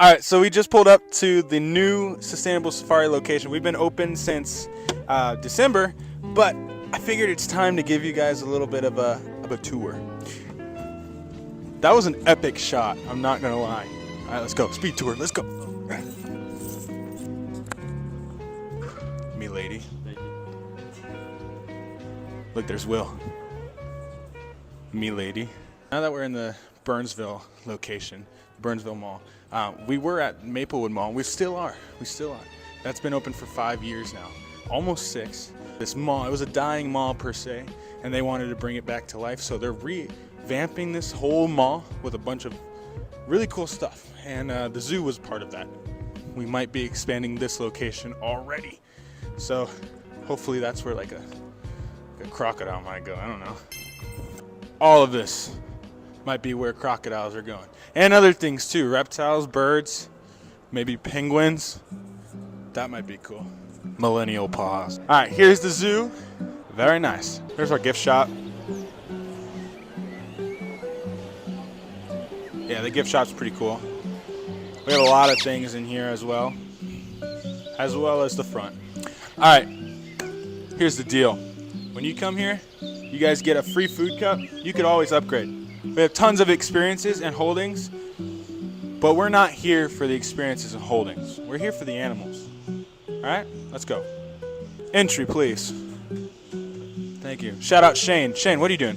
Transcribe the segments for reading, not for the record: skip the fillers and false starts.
All right, so we just pulled up to the new Sustainable Safari location. We've been open since December, but I figured it's time to give you guys a little bit of a tour. That was an epic shot, I'm not gonna lie. All right, let's go, speed tour, let's go. Me lady. Look, there's Will. Me lady. Now that we're in the Burnsville location, Burnsville Mall, we were at Maplewood Mall. We still are. That's been open for 5 years now, almost 6. This mall, it was a dying mall per se, and they wanted to bring it back to life. So they're revamping this whole mall with a bunch of really cool stuff. And the zoo was part of that. We might be expanding this location already. So hopefully that's where like a crocodile might go. I don't know. All of this might be where crocodiles are going. And other things too, reptiles, birds, maybe penguins. That might be cool. Millennial paws. All right, here's the zoo. Very nice. Here's our gift shop. Yeah, the gift shop's pretty cool. We have a lot of things in here as well as the front. All right, here's the deal. When you come here, you guys get a free food cup. You could always upgrade. We have tons of experiences and holdings, but we're not here for the experiences and holdings. We're here for the animals. All right, let's go. Entry, please. Thank you. Shout out Shane. Shane, what are you doing?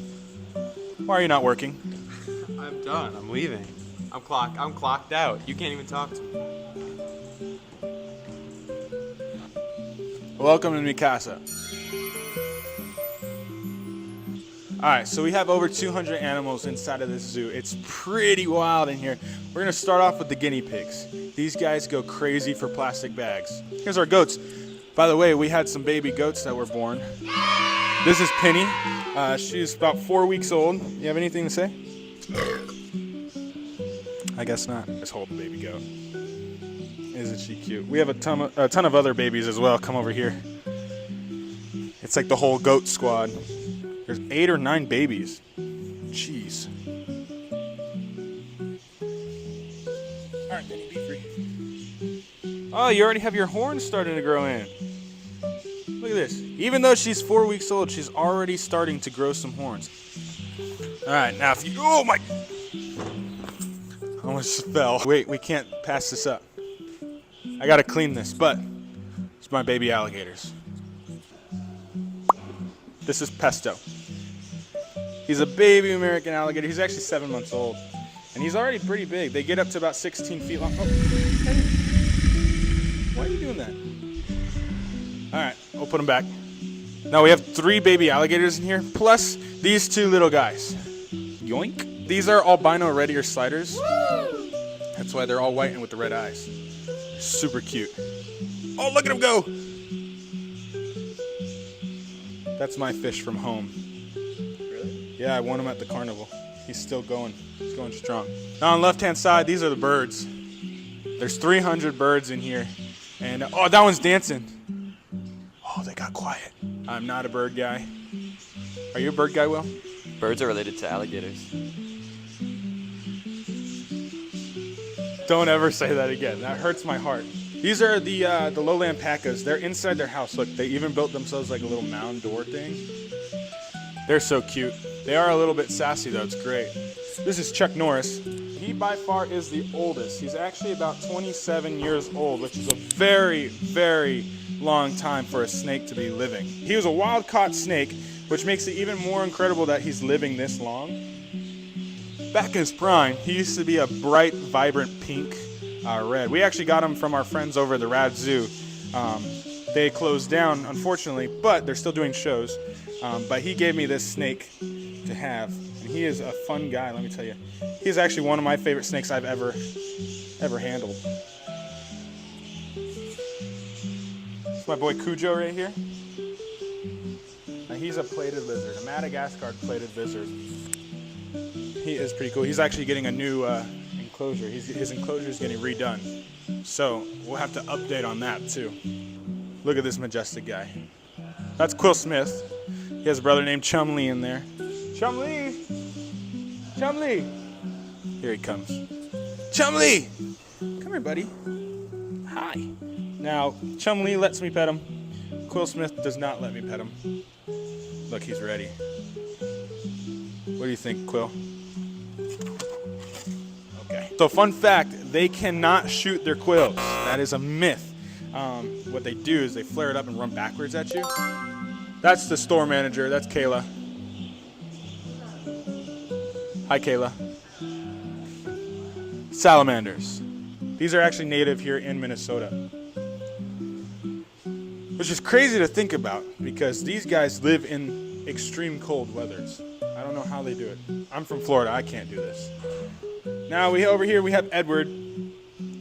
Why are you not working? I'm done. I'm leaving. I'm clocked out. You can't even talk to me. Welcome to mi casa. All right, so we have over 200 animals inside of this zoo. It's pretty wild in here. We're gonna start off with the guinea pigs. These guys go crazy for plastic bags. Here's our goats. By the way, we had some baby goats that were born. This is Penny. She's about 4 weeks old. You have anything to say? I guess not. Let's hold the baby goat. Isn't she cute? We have a ton of other babies as well. Come over here. It's like the whole goat squad. There's 8 or 9 babies. Jeez. All right, Penny, be free. Oh, you already have your horns starting to grow in. Look at this. Even though she's 4 weeks old, she's already starting to grow some horns. All right, now if you, oh my, almost fell. Wait, we can't pass this up. I gotta clean this, but it's my baby alligators. This is Pesto. He's a baby American alligator. He's actually 7 months old. And he's already pretty big. They get up to about 16 feet long. Oh, hey. Why are you doing that? All right, we'll put him back. Now we have 3 baby alligators in here, plus these 2 little guys. Yoink. These are albino red ear sliders. Woo! That's why they're all white and with the red eyes. Super cute. Oh, look at him go. That's my fish from home. Really? Yeah, I won him at the carnival. He's still going. He's going strong. Now on the left-hand side, these are the birds. There's 300 birds in here. And, oh, that one's dancing. Oh, they got quiet. I'm not a bird guy. Are you a bird guy, Will? Birds are related to alligators. Don't ever say that again. That hurts my heart. These are the lowland pacas. They're inside their house. Look, they even built themselves like a little mound door thing. They're so cute. They are a little bit sassy though. It's great. This is Chuck Norris. He by far is the oldest. He's actually about 27 years old, which is a very, very long time for a snake to be living. He was a wild-caught snake, which makes it even more incredible that he's living this long. Back in his prime, he used to be a bright, vibrant pink red. We actually got him from our friends over at the Rad Zoo. They closed down, unfortunately, but they're still doing shows. But he gave me this snake to have, and he is a fun guy, let me tell you. He's actually one of my favorite snakes I've ever handled. It's my boy Cujo right here. Now he's a plated lizard, a Madagascar plated lizard. He is pretty cool. He's actually getting a new enclosure. His enclosure is getting redone. So we'll have to update on that too. Look at this majestic guy. That's Quill Smith. He has a brother named Chumlee in there. Chumlee! Chumlee! Here he comes. Chumlee! Come here, buddy. Hi. Now, Chum-Lee lets me pet him. Quill Smith does not let me pet him. Look, he's ready. What do you think, Quill? Okay. So fun fact, they cannot shoot their quills. That is a myth. What they do is they flare it up and run backwards at you. That's the store manager. That's Kayla. Hi, Kayla. Salamanders. These are actually native here in Minnesota. Which is crazy to think about because these guys live in extreme cold weathers. I don't know how they do it. I'm from Florida. I can't do this. Now over here we have Edward.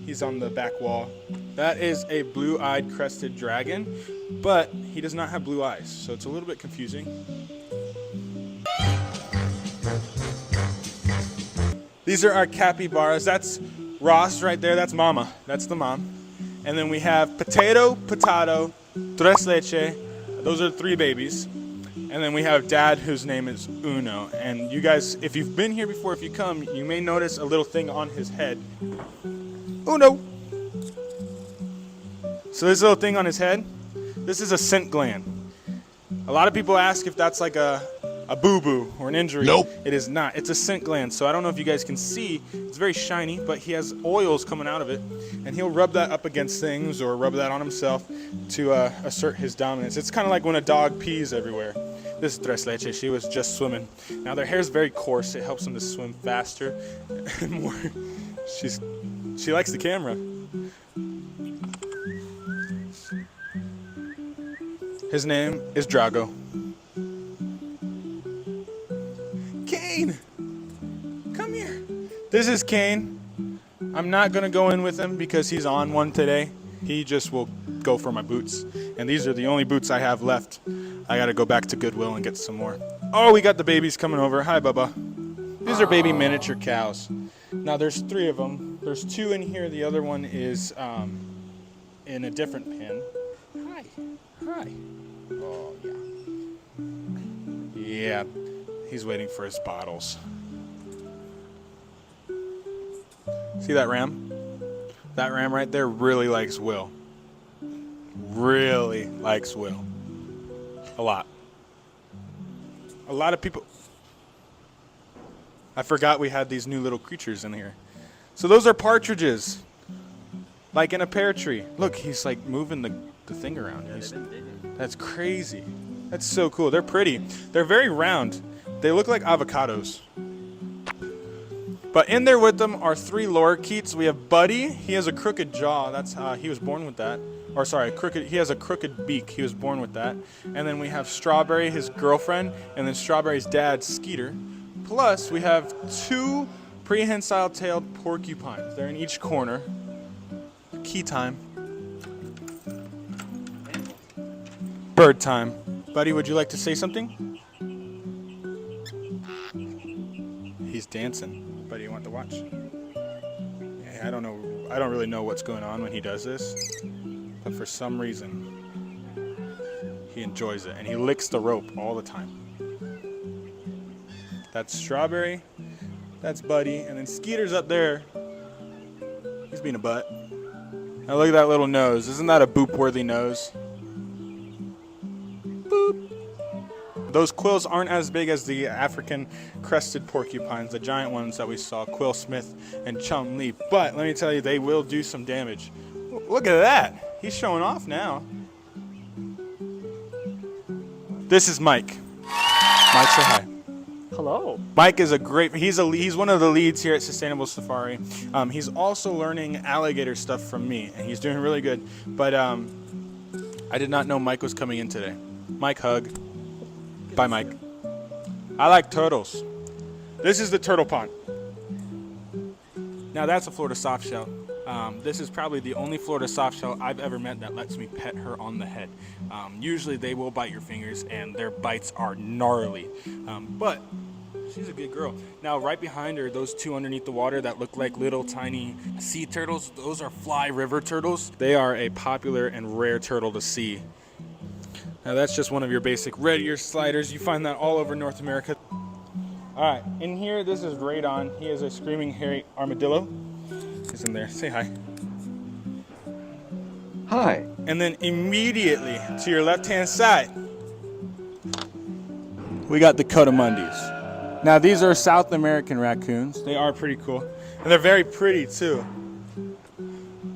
He's on the back wall. That is a blue-eyed crested dragon, but he does not have blue eyes, so it's a little bit confusing. These are our capybaras. That's Ross right there. That's Mama. That's the mom. And then we have Potato, Tres Leche. Those are 3 babies. And then we have Dad, whose name is Uno. And you guys, if you've been here before, if you come, you may notice a little thing on his head. Uno. So this little thing on his head, this is a scent gland. A lot of people ask if that's like a boo-boo or an injury. Nope. It is not. It's a scent gland. So I don't know if you guys can see. It's very shiny, but he has oils coming out of it. And he'll rub that up against things or rub that on himself to assert his dominance. It's kind of like when a dog pees everywhere. This is Tres Leche. She was just swimming. Now their hair is very coarse. It helps them to swim faster and more. She likes the camera. His name is Drago. Kane! Come here. This is Kane. I'm not going to go in with him because he's on one today. He just will go for my boots. And these are the only boots I have left. I got to go back to Goodwill and get some more. Oh, we got the babies coming over. Hi, Bubba. These are baby miniature cows. Now, there's 3 of them. There's 2 in here. The other one is in a different pen. Hi. Hi. Oh, yeah. Yeah. He's waiting for his bottles. See that ram? That ram right there really likes Will. Really likes Will. A lot. A lot of people... I forgot we had these new little creatures in here. So those are partridges. Like in a pear tree. Look, he's like moving the thing around. That's crazy. That's so cool. They're pretty. They're very round. They look like avocados. But in there with them are 3 lorikeets. We have Buddy. He has a crooked jaw. That's he was born with that. Or sorry, he has a crooked beak. He was born with that. And then we have Strawberry, his girlfriend, and then Strawberry's dad, Skeeter. Plus, we have 2 prehensile-tailed porcupines. They're in each corner. Key time. Bird time. Buddy, would you like to say something? He's dancing. Buddy, you want to watch? Yeah, I don't know. I don't really know what's going on when he does this, but for some reason, he enjoys it, and he licks the rope all the time. That's Strawberry. That's Buddy, and then Skeeter's up there. He's being a butt. Now look at that little nose. Isn't that a boop-worthy nose? Boop. Those quills aren't as big as the African crested porcupines, the giant ones that we saw, Quill Smith and Chum-Lee. But let me tell you, they will do some damage. Look at that. He's showing off now. This is Mike. Mike, say hi. Hello. Mike is he's one of the leads here at Sustainable Safari. He's also learning alligator stuff from me, and he's doing really good. But I did not know Mike was coming in today. Mike, hug. Bye, Mike. I like turtles. This is the turtle pond. Now that's a Florida softshell. This is probably the only Florida softshell I've ever met that lets me pet her on the head. Usually they will bite your fingers and their bites are gnarly. But she's a good girl. Now right behind her, those 2 underneath the water that look like little tiny sea turtles, those are fly river turtles. They are a popular and rare turtle to see. Now that's just one of your basic red ear sliders. You find that all over North America. All right, in here, this is Radon. He is a screaming hairy armadillo. He's in there. Say hi. Hi. And then immediately to your left-hand side, we got the Coatimundis. Now these are South American raccoons. They are pretty cool. And they're very pretty too.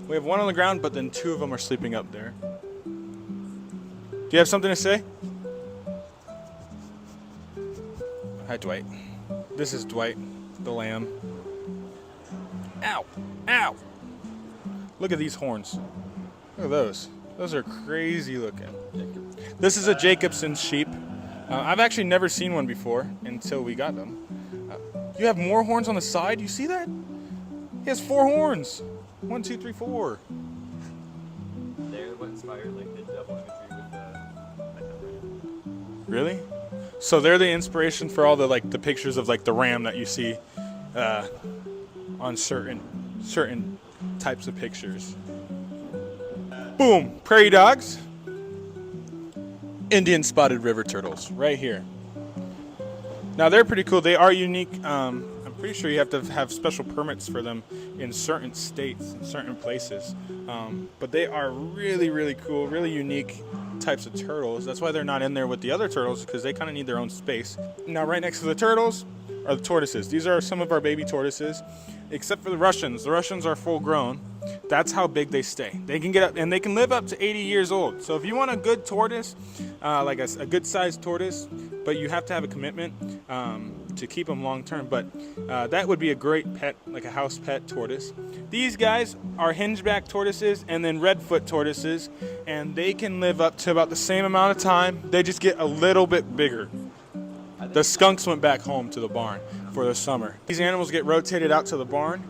We have one on the ground, but then two of them are sleeping up there. Do you have something to say? Hi, Dwight. This is Dwight, the lamb. Ow! Ow! Look at these horns. Look at those. Those are crazy looking. This is a Jacobson sheep. I've actually never seen one before until we got them. You have more horns on the side? You see that? He has 4 horns. 1, 2, 3, 4. They're what inspired like the double imagery with the ram. Really? So they're the inspiration for all the the pictures of the ram that you see on certain types of pictures. Boom! Prairie dogs. Indian spotted river turtles right here. Now they're pretty cool. They are unique. I'm pretty sure you have to have special permits for them in certain states, in certain places. But they are really, really cool, really unique types of turtles. That's why they're not in there with the other turtles, because they kind of need their own space. Now right next to the turtles are the tortoises. These are some of our baby tortoises, except for the Russians. The Russians are full grown. That's how big they stay. They can get up, and they can live up to 80 years old. So if you want a good tortoise, like a good sized tortoise, but you have to have a commitment to keep them long term. But that would be a great pet, like a house pet tortoise. These guys are hingeback tortoises and then redfoot tortoises, and they can live up to about the same amount of time. They just get a little bit bigger. The skunks went back home to the barn for the summer. These animals get rotated out to the barn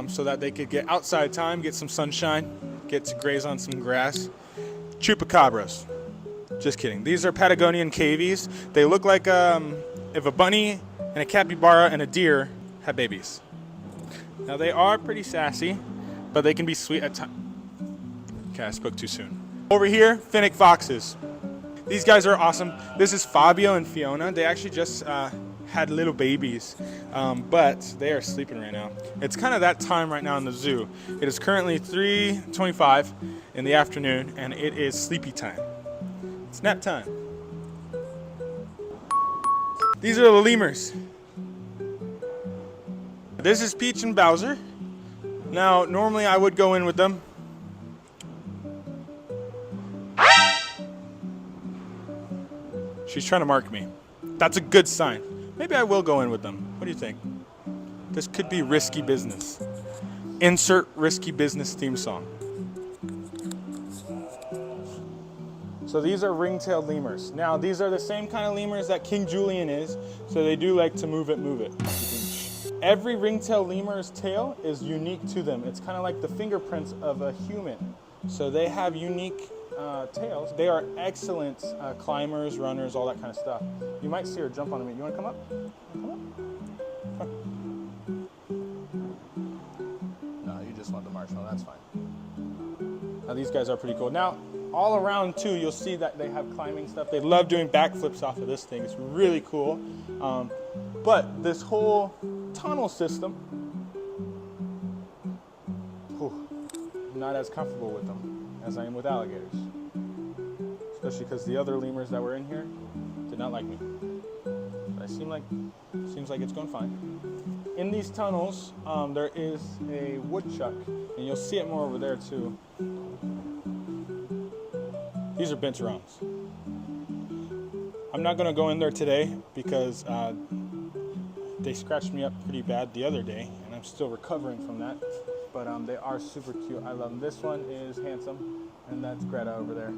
so that they could get outside time, get some sunshine, get to graze on some grass. Chupacabras. Just kidding. These are Patagonian cavies. They look like if a bunny and a capybara and a deer had babies. Now they are pretty sassy, but they can be sweet at times. Okay, I spoke too soon. Over here, Finnick foxes. These guys are awesome. This is Fabio and Fiona. They actually just had little babies, but they are sleeping right now. It's kind of that time right now in the zoo. It is currently 3:25 in the afternoon, and it is sleepy time. It's nap time. These are the lemurs. This is Peach and Bowser. Now, normally I would go in with them. She's trying to mark me. That's a good sign. Maybe I will go in with them. What do you think? This could be risky business. Insert risky business theme song. So these are ring-tailed lemurs. Now these are the same kind of lemurs that King Julian is, so they do like to move it. Every ring-tailed lemur's tail is unique to them. It's kind of like the fingerprints of a human. So they have unique tails. They are excellent climbers, runners, all that kind of stuff. You might see her jump on me. You want to come up? Come up? No, you just want the marshmallow. That's fine. Now these guys are pretty cool. Now, all around too, you'll see that they have climbing stuff. They love doing backflips off of this thing. It's really cool. But this whole tunnel system, I'm not as comfortable with them as I am with alligators. Especially because the other lemurs that were in here did not like me. But it seems like it's going fine. In these tunnels, there is a woodchuck, and you'll see it more over there too. These are binturongs. I'm not going to go in there today because they scratched me up pretty bad the other day, and I'm still recovering from that. But they are super cute. I love them. This one is handsome, and that's Greta over there.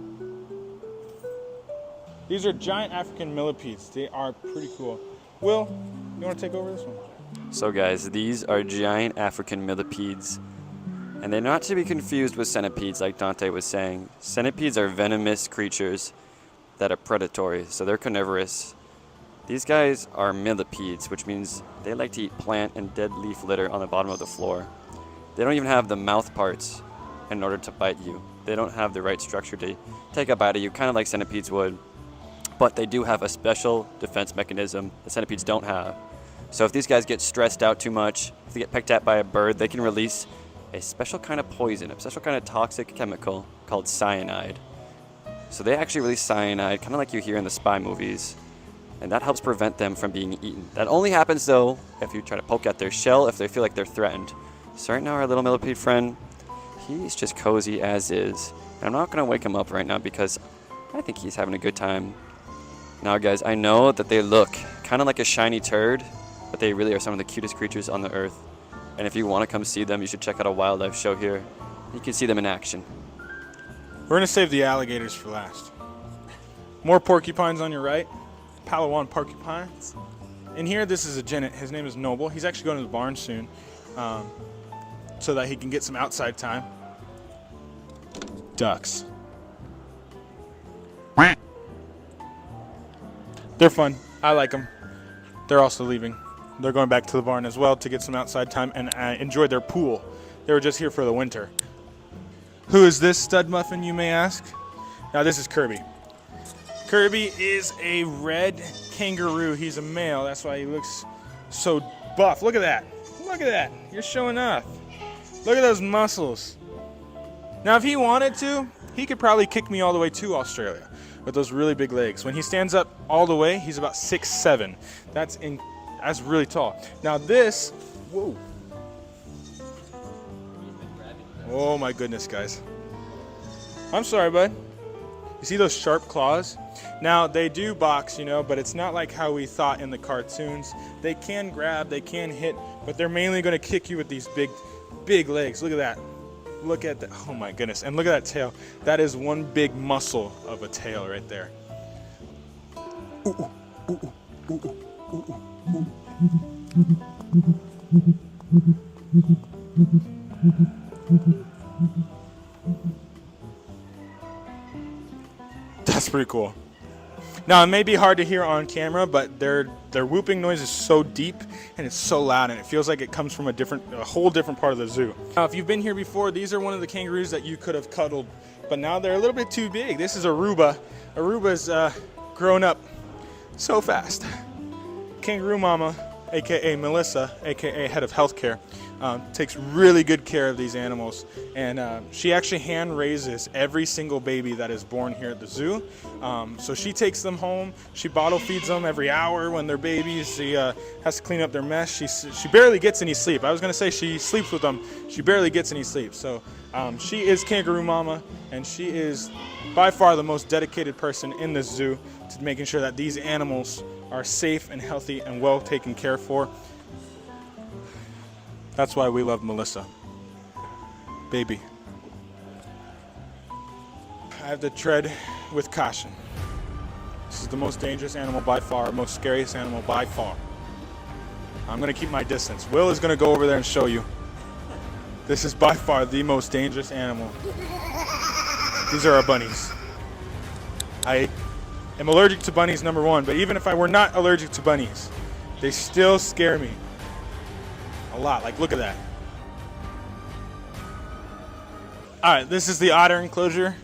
These are giant African millipedes. They are pretty cool. Will, you want to take over this one? So guys, these are giant African millipedes, and they're not to be confused with centipedes like Dante was saying. Centipedes are venomous creatures that are predatory, so they're carnivorous. These guys are millipedes, which means they like to eat plant and dead leaf litter on the bottom of the floor. They don't even have the mouth parts in order to bite you. They don't have the right structure to take a bite of you, kind of like centipedes would. But they do have a special defense mechanism that centipedes don't have. So if these guys get stressed out too much, if they get picked at by a bird, they can release a special kind of poison, a special kind of toxic chemical called cyanide. So they actually release cyanide, kind of like you hear in the spy movies, and that helps prevent them from being eaten. That only happens though if you try to poke at their shell, if they feel like they're threatened. So right now our little millipede friend, he's just cozy as is. And I'm not gonna wake him up right now because I think he's having a good time. Now guys, I know that they look kind of like a shiny turd, but they really are some of the cutest creatures on the earth. And if you want to come see them, you should check out a wildlife show here. You can see them in action. We're gonna save the alligators for last. More porcupines on your right. Palawan porcupines. In here, this is a genet. His name is Noble. He's actually going to the barn soon, so that he can get some outside time. Ducks. They're fun. I like them. They're also leaving. They're going back to the barn as well to get some outside time and enjoy their pool. They were just here for the winter. Who is this stud muffin, you may ask? Now this is Kirby. Kirby is a red kangaroo. He's a male. That's why he looks so buff. Look at that. Look at that. You're showing off. Look at those muscles. Now if he wanted to, he could probably kick me all the way to Australia with those really big legs. When he stands up all the way, he's about 6'7". That's really tall. Now this, whoa. Oh my goodness, guys. I'm sorry, bud. You see those sharp claws? Now they do box, you know, but it's not like how we thought in the cartoons. They can grab, they can hit, but they're mainly gonna kick you with these big legs. Look at that. Look at that. Oh my goodness. And look at that tail. That is one big muscle of a tail right there. Ooh, ooh, ooh, ooh, ooh, ooh. That's pretty cool. Now it may be hard to hear on camera, but their whooping noise is so deep and it's so loud, and it feels like it comes from a whole different part of the zoo. Now if you've been here before, these are one of the kangaroos that you could have cuddled, but now they're a little bit too big. This is Aruba. Aruba's grown up so fast. Kangaroo mama, aka Melissa, aka head of healthcare, takes really good care of these animals, and she actually hand raises every single baby that is born here at the zoo. So she takes them home, she bottle feeds them every hour when they're babies. She has to clean up their mess. She barely gets any sleep. I was gonna say she sleeps with them. She barely gets any sleep. So she is Kangaroo Mama, and she is by far the most dedicated person in the zoo to making sure that these animals are safe and healthy and well taken care for. That's why we love Melissa. Baby. I have to tread with caution. This is the most dangerous animal by far, most scariest animal by far. I'm gonna keep my distance. Will is gonna go over there and show you. This is by far the most dangerous animal. These are our bunnies. I am allergic to bunnies, number one, but even if I were not allergic to bunnies, they still scare me a lot. Like, look at that. All right, this is the otter enclosure.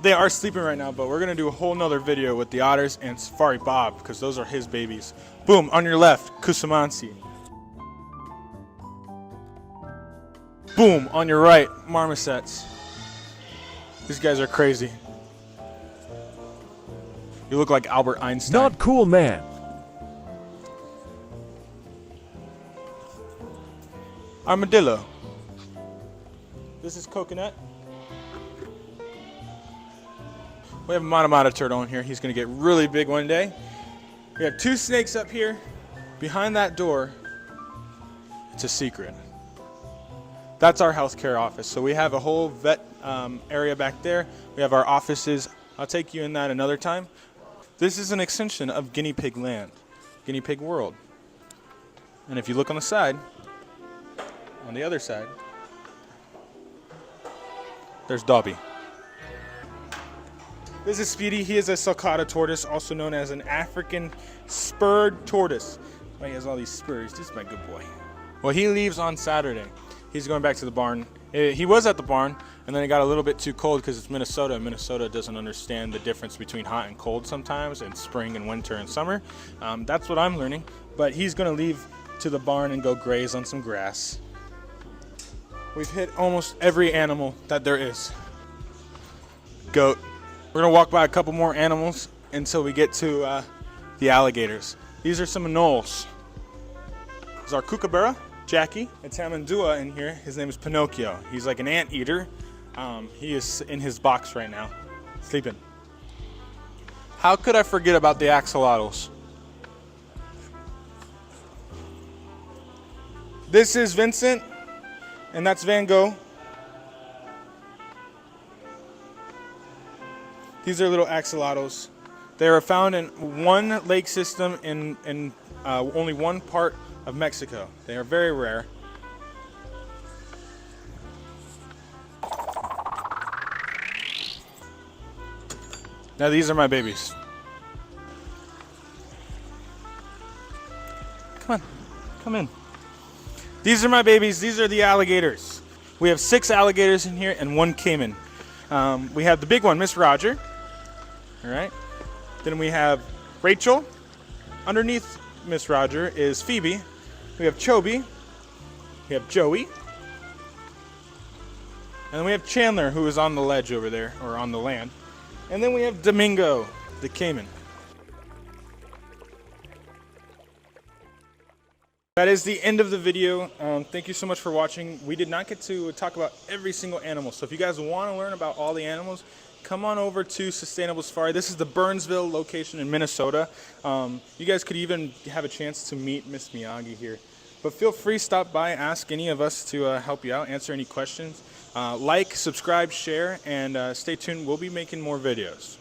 They are sleeping right now, but we're gonna do a whole nother video with the otters and Safari Bob, because those are his babies. Boom, on your left, Kusamansi. Boom, on your right, marmosets. These guys are crazy. You look like Albert Einstein. Not cool, man. Armadillo. This is Coconut. We have a Matamata turtle in here. He's gonna get really big one day. We have two snakes up here. Behind that door, it's a secret. That's our healthcare office. So we have a whole vet area back there. We have our offices. I'll take you in that another time. This is an extension of Guinea Pig Land, Guinea Pig World. And if you look on the side, on the other side, there's Dobby. This is Speedy. He is a sulcata tortoise, also known as an African spurred tortoise. That's why he has all these spurs. This is my good boy. Well, he leaves on Saturday. He's going back to the barn. He was at the barn, and then it got a little bit too cold because it's Minnesota. Minnesota doesn't understand the difference between hot and cold sometimes, and spring and winter and summer. That's what I'm learning. But he's going to leave to the barn and go graze on some grass. We've hit almost every animal that there is. Goat. We're gonna walk by a couple more animals until we get to the alligators. These are some anoles. This is our kookaburra, Jackie. It's Tamandua in here. His name is Pinocchio. He's like an anteater. He is in his box right now, sleeping. How could I forget about the axolotls? This is Vincent, and that's Van Gogh. These are little axolotls. They are found in one lake system in only one part of Mexico. They are very rare. Now these are my babies. Come on, come in. These are my babies. These are the alligators. We have 6 alligators in here and 1 caiman. We have the big one, Miss Roger. All right. Then we have Rachel. Underneath Miss Roger is Phoebe. We have Chobi. We have Joey. And then we have Chandler, who is on the ledge over there, or on the land. And then we have Domingo, the caiman. That is the end of the video. Thank you so much for watching. We did not get to talk about every single animal. So if you guys want to learn about all the animals, come on over to Sustainable Safari. This is the Burnsville location in Minnesota. You guys could even have a chance to meet Miss Miyagi here. But feel free to stop by, ask any of us to help you out, answer any questions. Like, subscribe, share, and stay tuned. We'll be making more videos.